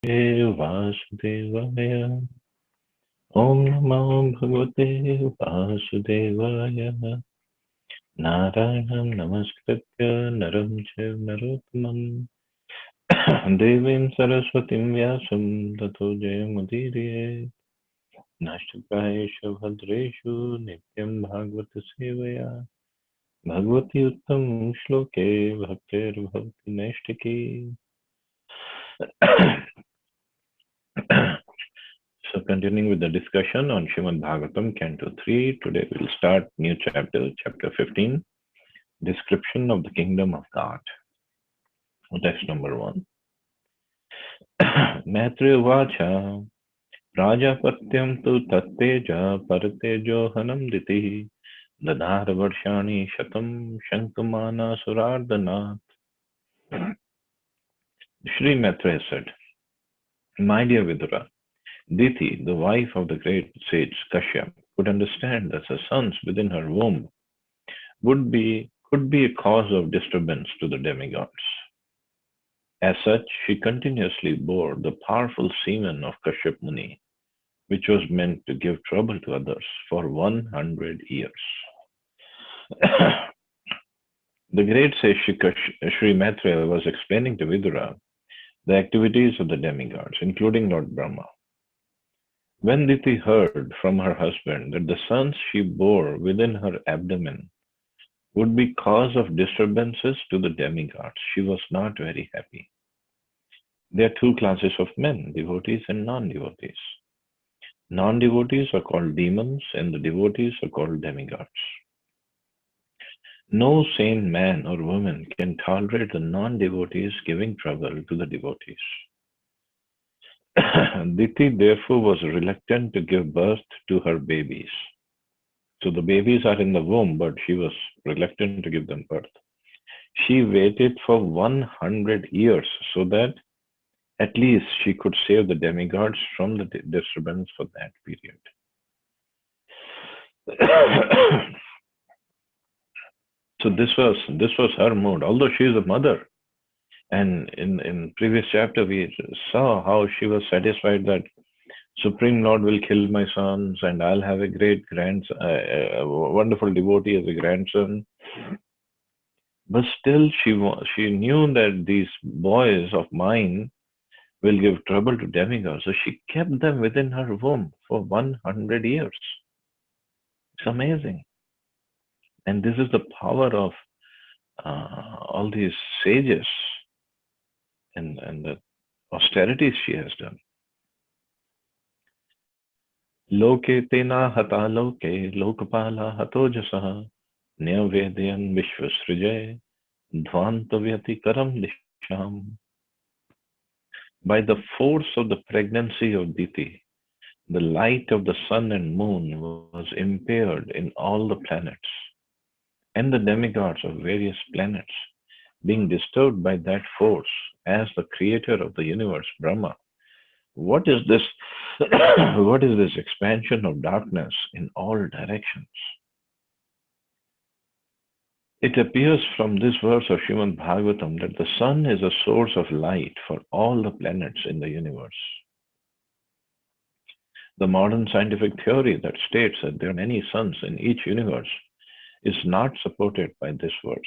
वासुदेवाय ॐ नमो भगवते वासुदेवाय नारायणं नमस्कृत्य नरं चैव नरोत्तमं देवीं सरस्वतीं व्यासं ततो जयमुदीरये नष्टप्रायेषु भद्रेषु नित्यं भागवत सेवया भगवती उत्तम श्लोके भक्तिर्भवति नैष्टिकी. So continuing with the discussion on Srimad Bhagavatam, Canto 3, today we'll start new chapter, chapter 15, description of the kingdom of God. Text number 1. Maitreya Vacha Prajapatyam tu tatteja paratejo hanam diti dadhar varshani shatam shankamana surardhanat. Sri Maitreya said, My dear Vidura, Diti, the wife of the great sage Kashyap, could understand that the sons within her womb could be a cause of disturbance to the demigods. As such, she continuously bore the powerful semen of Kashyap Muni, which was meant to give trouble to others for 100 years. The great sage Sri Maitreya was explaining to Vidura the activities of the demigods, including Lord Brahma. When Diti heard from her husband that the sons she bore within her abdomen would be cause of disturbances to the demigods, she was not very happy. There are two classes of men, devotees and non-devotees. Non-devotees are called demons and the devotees are called demigods. No sane man or woman can tolerate the non-devotees giving trouble to the devotees. Diti therefore was reluctant to give birth to her babies. So the babies are in the womb, but she was reluctant to give them birth. She waited for 100 years so that at least she could save the demigods from the disturbance for that period. So this was her mood, although she is a mother. And in previous chapter we saw how she was satisfied that Supreme Lord will kill my sons and I'll have a great grandson, a wonderful devotee as a grandson. But still she knew that these boys of mine will give trouble to demigods. So she kept them within her womb for 100 years. It's amazing. And this is the power of all these sages and the austerities she has done. Loke tena hata loke lokapala hatojasaha nyavedayan vishvasrijay dvantavyati karam disham. By the force of the pregnancy of Diti, the light of the sun and moon was impaired in all the planets, and the demigods of various planets, being disturbed by that force as the creator of the universe, Brahma. What is this? What is this expansion of darkness in all directions? It appears from this verse of Srimad Bhagavatam that the sun is a source of light for all the planets in the universe. The modern scientific theory that states that there are many suns in each universe is not supported by this verse.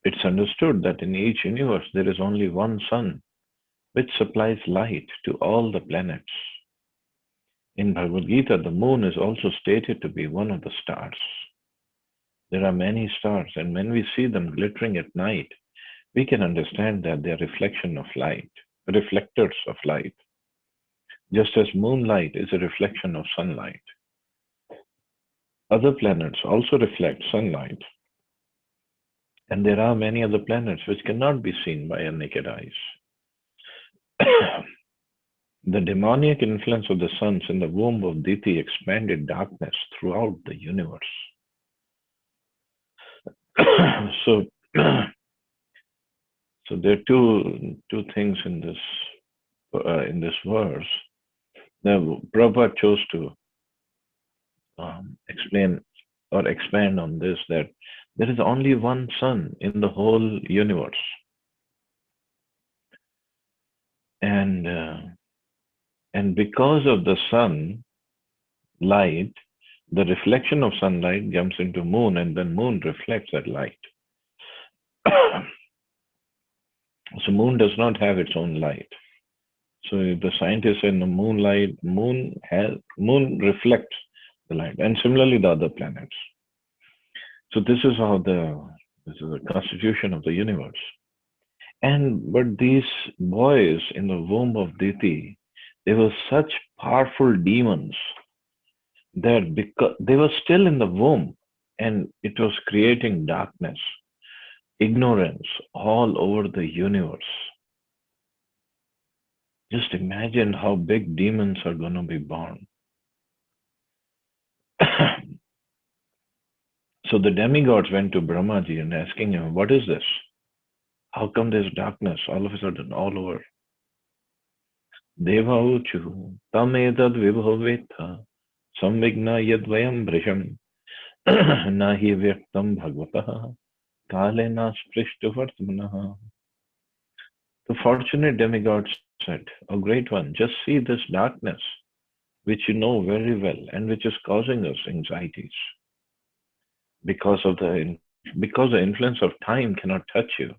It's understood that in each universe there is only one sun which supplies light to all the planets. In Bhagavad Gita, the moon is also stated to be one of the stars. There are many stars, and when we see them glittering at night, we can understand that they are reflectors of light, just as moonlight is a reflection of sunlight. Other planets also reflect sunlight, and there are many other planets which cannot be seen by our naked eyes. The demoniac influence of the suns in the womb of Diti expanded darkness throughout the universe. So there are two things in this verse. Now, Prabhupada chose to explain or expand on this, that there is only one sun in the whole universe. And because of the sun light, the reflection of sunlight jumps into moon, and then moon reflects that light. So moon does not have its own light. So if the scientists say the moonlight, moon reflects the light, and similarly the other planets. So this is the constitution of the universe. And but these boys in the womb of Diti, they were such powerful demons that because they were still in the womb, and it was creating darkness, ignorance all over the universe. Just imagine how big demons are going to be born. So the demigods went to Brahmaji and asking him, "What is this? How come there's darkness all of a sudden all over?" Devauchu tam etad vibhavetha samvigna yadvayam brisham nahi vyaktam bhagvatah kalena sprishtuvartmanah. The fortunate demigod said, "O great one, just see this darkness, which you know very well and which is causing us anxieties. Because of because the influence of time cannot touch you,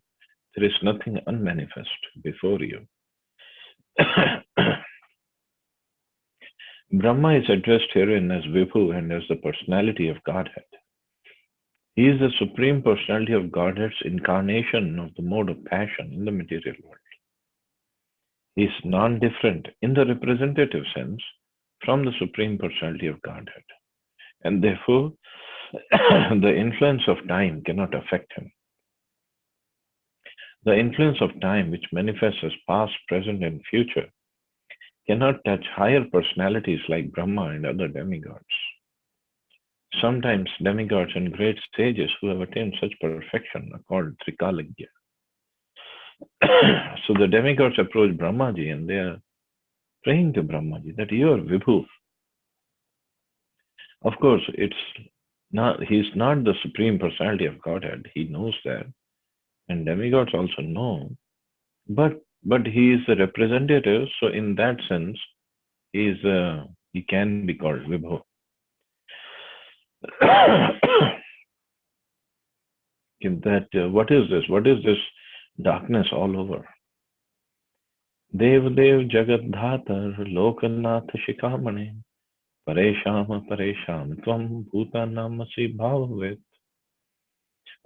there is nothing unmanifest before you." Brahma is addressed herein as Vibhu and as the personality of Godhead. He is the supreme personality of Godhead's incarnation of the mode of passion in the material world. He is non-different in the representative sense from the supreme personality of Godhead, and therefore the influence of time cannot affect him. The influence of time, which manifests as past, present, and future, cannot touch higher personalities like Brahma and other demigods. Sometimes demigods and great sages who have attained such perfection are called Trikalagya. So the demigods approach Brahmaji and they are praying to Brahmaji that you are Vibhu. Of course, he's not the supreme personality of Godhead. He knows that, and demigods also know. But he is a representative, so in that sense, he can be called Vibhu. What is this? What is this darkness all over? Dev Jagat Dhatar Lokanath Shikamane Paresham Tvam Bhutanamasi Bhavavet.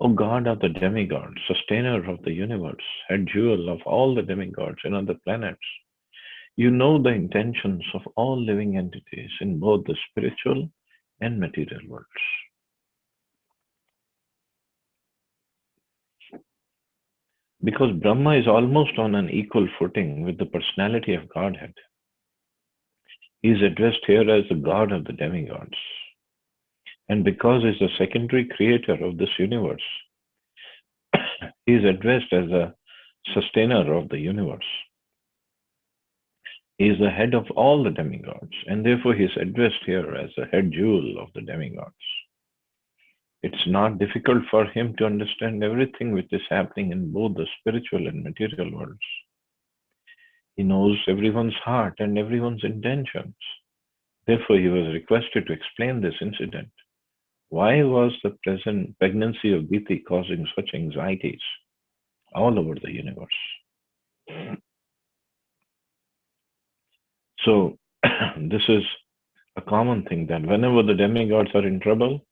O God of the demigods, sustainer of the universe, head jewel of all the demigods and other planets, you know the intentions of all living entities in both the spiritual and material worlds. Because Brahma is almost on an equal footing with the personality of Godhead, he is addressed here as the God of the demigods. And because he is the secondary creator of this universe, he is addressed as a sustainer of the universe. He is the head of all the demigods, and therefore he is addressed here as the head jewel of the demigods. It's not difficult for him to understand everything which is happening in both the spiritual and material worlds. He knows everyone's heart and everyone's intentions. Therefore, he was requested to explain this incident. Why was the present pregnancy of Diti causing such anxieties all over the universe? So, this is a common thing that whenever the demigods are in trouble,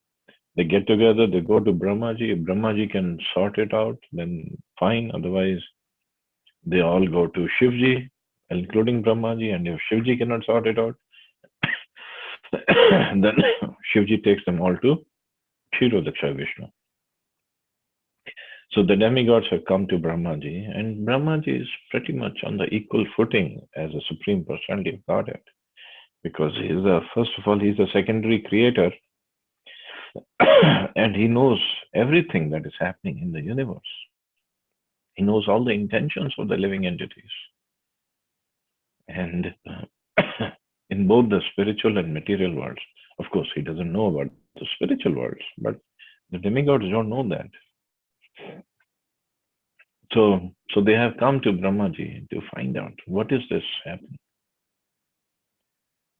they get together, they go to Brahmaji. If Brahmaji can sort it out, then fine. Otherwise, they all go to Shivji, including Brahmaji. And if Shivji cannot sort it out, then Shivji takes them all to Kshirodaksha Vishnu. So the demigods have come to Brahmaji, and Brahmaji is pretty much on the equal footing as a supreme personality of Godhead, because first of all, he's a secondary creator, and he knows everything that is happening in the universe. He knows all the intentions of the living entities. And in both the spiritual and material worlds, of course, he doesn't know about the spiritual worlds, but the demigods don't know that. So they have come to Brahmaji to find out what is this happening.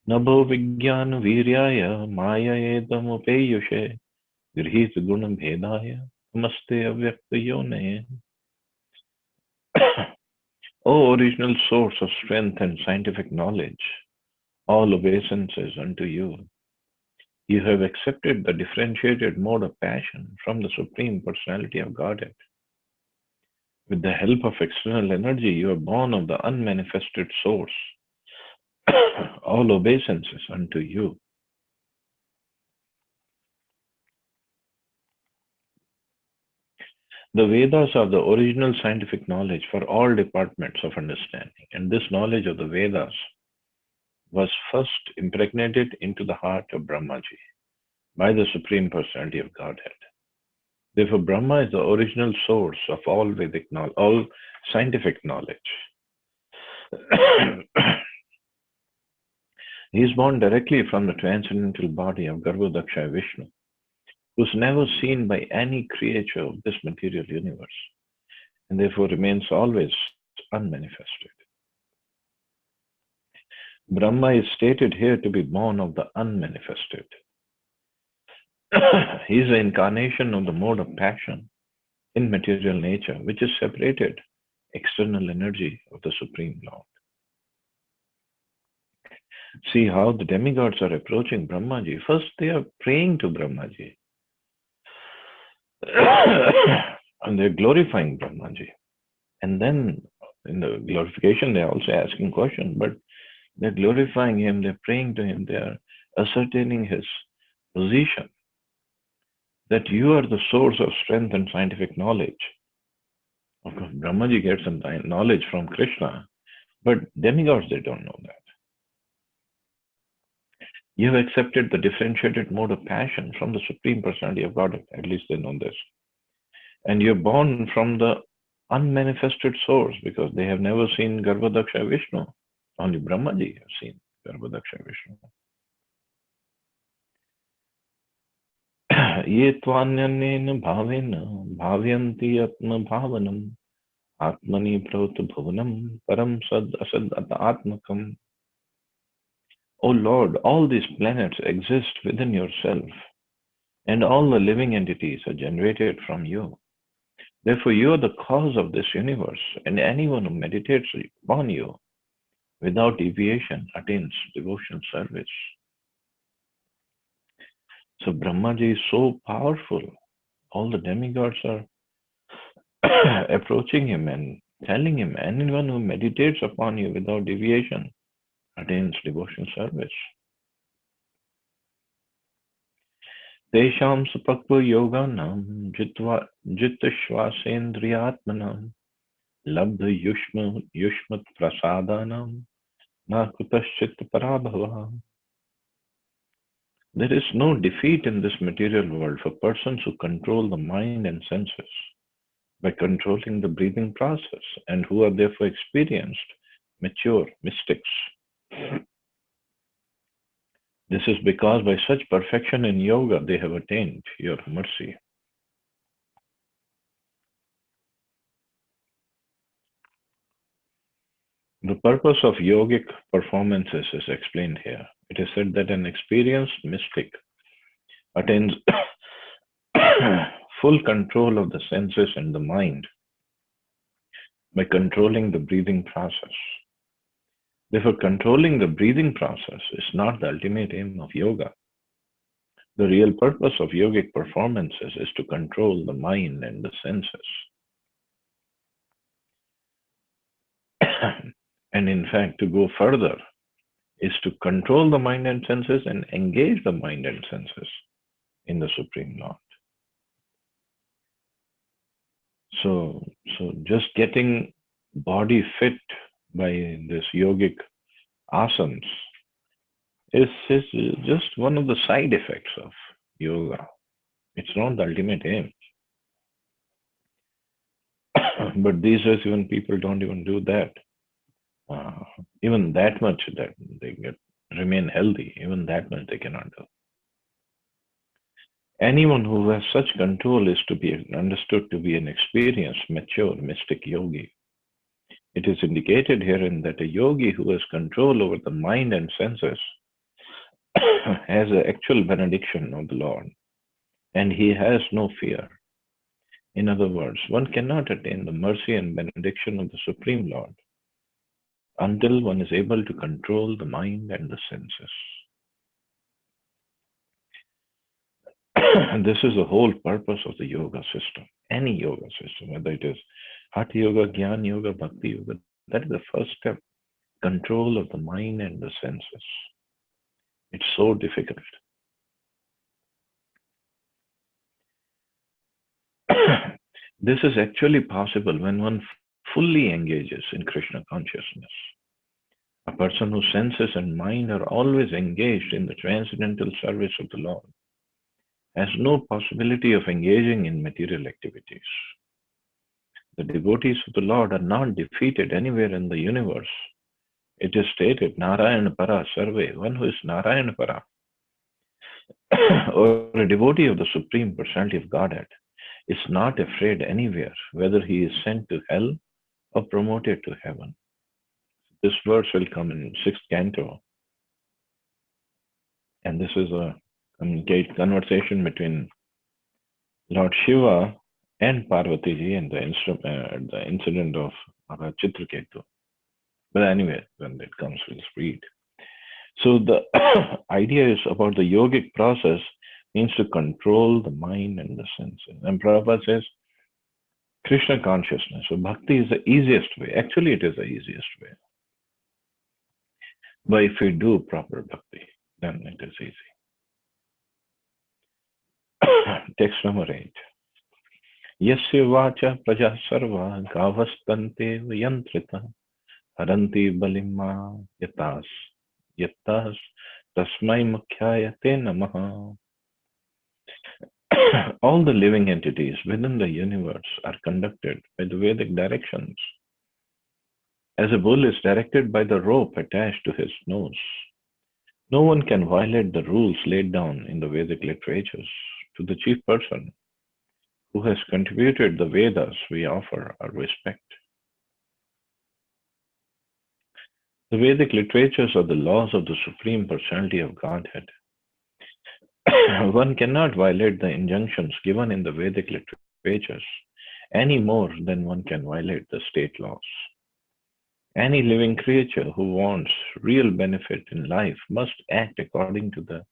Nabho Vijnana Viryaya Maya Edam Upeyushe Grihit Gunam Bhedaya Namaste Avyakta Yone. O original source of strength and scientific knowledge, all obeisances unto you. You have accepted the differentiated mode of passion from the Supreme Personality of Godhead. With the help of external energy, you are born of the unmanifested source. All obeisances unto you. The Vedas are the original scientific knowledge for all departments of understanding, and this knowledge of the Vedas was first impregnated into the heart of Brahmaji by the Supreme Personality of Godhead. Therefore, Brahma is the original source of all Vedic knowledge, all scientific knowledge. He is born directly from the transcendental body of Garbhodaksha Vishnu, who is never seen by any creature of this material universe, and therefore remains always unmanifested. Brahma is stated here to be born of the unmanifested. He is the incarnation of the mode of passion in material nature, which is separated external energy of the Supreme Lord. See how the demigods are approaching Brahmaji. First, they are praying to Brahmaji. And they're glorifying Brahmaji. And then in the glorification, they're also asking questions, but they're glorifying him, they're praying to him, they are ascertaining his position. That you are the source of strength and scientific knowledge. Of course, Brahmaji gets some knowledge from Krishna, but demigods, they don't know that. You have accepted the differentiated mode of passion from the Supreme Personality of God, at least they know this. And you're born from the unmanifested source because they have never seen Garbhodaksha Vishnu. Only Brahmaji has seen Garbhodaksha Vishnu. Ye tvanyannena bhavena bhavyanti atma bhavanam atmani pravta bhuvanam param sad asad atmakam. O Lord, all these planets exist within yourself, and all the living entities are generated from you. Therefore, you are the cause of this universe, and anyone who meditates upon you without deviation attains devotional service. So Brahmaji is so powerful. All the demigods are approaching him and telling him, anyone who meditates upon you without deviation attains devotional service. Tesham supakva yoganam jittashvasendriyatmanam labdha yushmat prasadanam na kutaschit parabhava. There is no defeat in this material world for persons who control the mind and senses by controlling the breathing process and who are therefore experienced, mature mystics. This is because by such perfection in yoga they have attained your mercy. The purpose of yogic performances is explained here. It is said that an experienced mystic attains full control of the senses and the mind by controlling the breathing process. Therefore, controlling the breathing process is not the ultimate aim of yoga. The real purpose of yogic performances is to control the mind and the senses. And in fact, to go further is to control the mind and senses and engage the mind and senses in the Supreme Lord. So just getting body fit by this yogic asanas is just one of the side effects of yoga. It's not the ultimate aim. But these days, even people don't even do that. Even that much that they remain healthy, even that much they cannot do. Anyone who has such control is to be understood to be an experienced, mature, mystic yogi. It is indicated herein that a yogi who has control over the mind and senses has an actual benediction of the Lord, and he has no fear. In other words, one cannot attain the mercy and benediction of the Supreme Lord until one is able to control the mind and the senses. And this is the whole purpose of the yoga system, any yoga system, whether it is Hatha Yoga, Jnana Yoga, Bhakti Yoga. That is the first step, control of the mind and the senses. It's so difficult. This is actually possible when one fully engages in Krishna consciousness. A person whose senses and mind are always engaged in the transcendental service of the Lord has no possibility of engaging in material activities. The devotees of the Lord are not defeated anywhere in the universe. It is stated, Narayana Para Sarve, one who is Narayana Para, or a devotee of the Supreme Personality of Godhead, is not afraid anywhere, whether he is sent to hell or promoted to heaven. This verse will come in 6th canto. And this is a conversation between Lord Shiva and Parvati ji and the incident of Chitraketu. But anyway, when it comes, we'll read. So the idea is about the yogic process means to control the mind and the senses. And Prabhupada says, Krishna consciousness. So bhakti is the easiest way. Actually, it is the easiest way. But if we do proper bhakti, then it is easy. Text number 8. Yasya vacha praja sarva gavastante yantrita haranti balima yatas tasmai mukhyayate namaha. All the living entities within the universe are conducted by the Vedic directions. As a bull is directed by the rope attached to his nose, no one can violate the rules laid down in the Vedic literatures. To the chief person who has contributed the Vedas, we offer our respect. The Vedic literatures are the laws of the Supreme Personality of Godhead. One cannot violate the injunctions given in the Vedic literatures any more than one can violate the state laws. Any living creature who wants real benefit in life must act according to the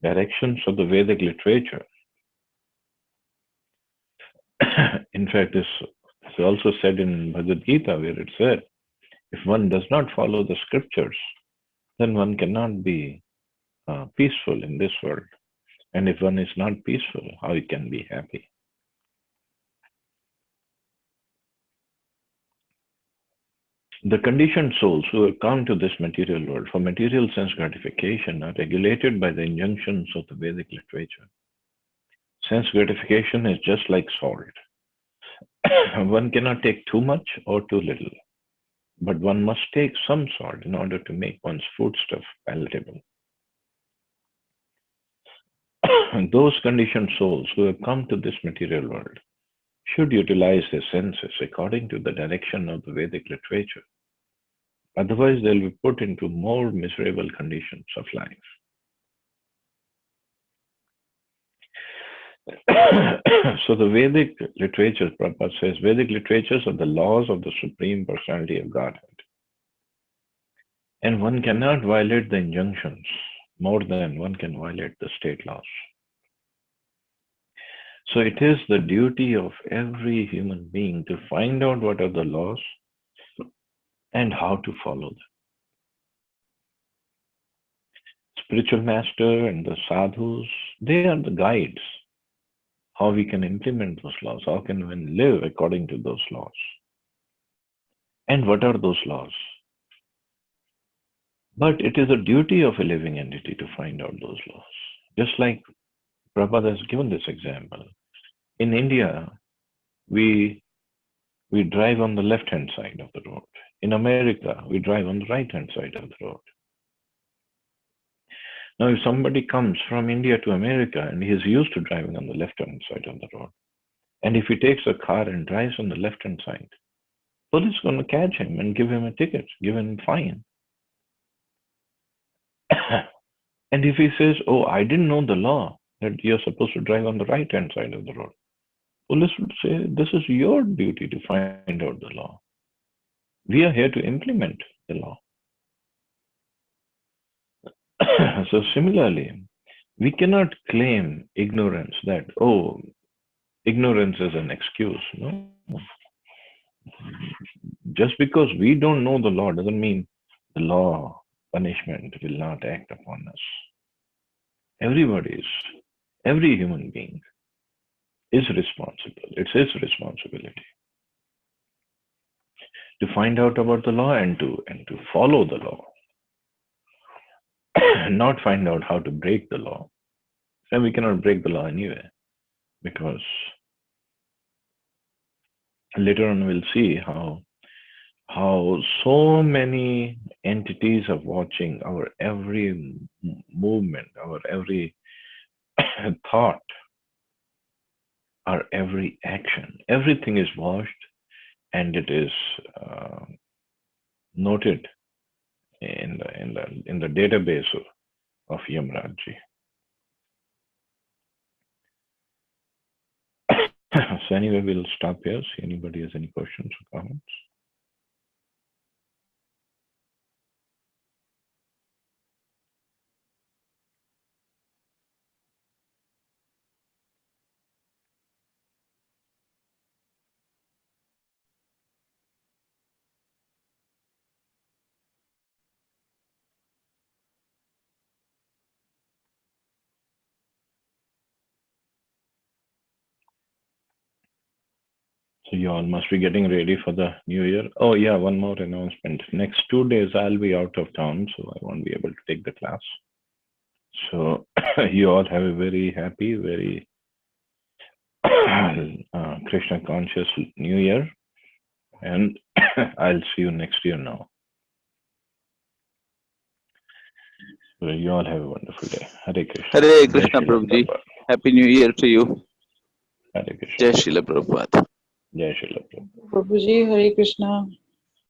directions of the Vedic literature. In fact, this is also said in Bhagavad Gita, where it said, if one does not follow the scriptures, then one cannot be peaceful in this world. And if one is not peaceful, how he can be happy? The conditioned souls who have come to this material world for material sense gratification are regulated by the injunctions of the Vedic literature. Sense gratification is just like salt. One cannot take too much or too little, but one must take some salt in order to make one's foodstuff palatable. Those conditioned souls who have come to this material world should utilize their senses according to the direction of the Vedic literature. Otherwise, they'll be put into more miserable conditions of life. So the Vedic literatures, Prabhupada says, Vedic literatures are the laws of the Supreme Personality of Godhead. And one cannot violate the injunctions more than one can violate the state laws. So it is the duty of every human being to find out what are the laws and how to follow them. Spiritual master and the sadhus, they are the guides. How we can implement those laws, how can one live according to those laws? And what are those laws? But it is a duty of a living entity to find out those laws. Just like Prabhupada has given this example. In India, we drive on the left-hand side of the road. In America, we drive on the right-hand side of the road. Now, if somebody comes from India to America and he is used to driving on the left-hand side of the road, and if he takes a car and drives on the left-hand side, police is going to catch him and give him a ticket, give him a fine. And if he says, "Oh, I didn't know the law that you're supposed to drive on the right-hand side of the road," police would say, "This is your duty to find out the law. We are here to implement the law." So similarly, we cannot claim ignorance that, oh, ignorance is an excuse. No. Just because we don't know the law doesn't mean the law, punishment will not act upon us. Every human being is responsible. It's his responsibility to find out about the law and to follow the law. Not find out how to break the law. And we cannot break the law anyway, because later on we'll see how so many entities are watching our every movement, our every thought, our every action. Everything is watched, and it is noted in the database of Yamraji. So anyway, we'll stop here. See anybody has any questions or comments. So you all must be getting ready for the new year. Oh yeah, one more announcement. Next 2 days I'll be out of town, so I won't be able to take the class. So you all have a very happy, very Krishna conscious new year, and I'll see you next year now. So you all have a wonderful day. Hare Krishna. Hare Krishna, Prabhuji. Happy New Year to you. Hare Krishna. Jai Srila Prabhupada. Jai Srila Prabhupada. Prabhuji, Hare Krishna.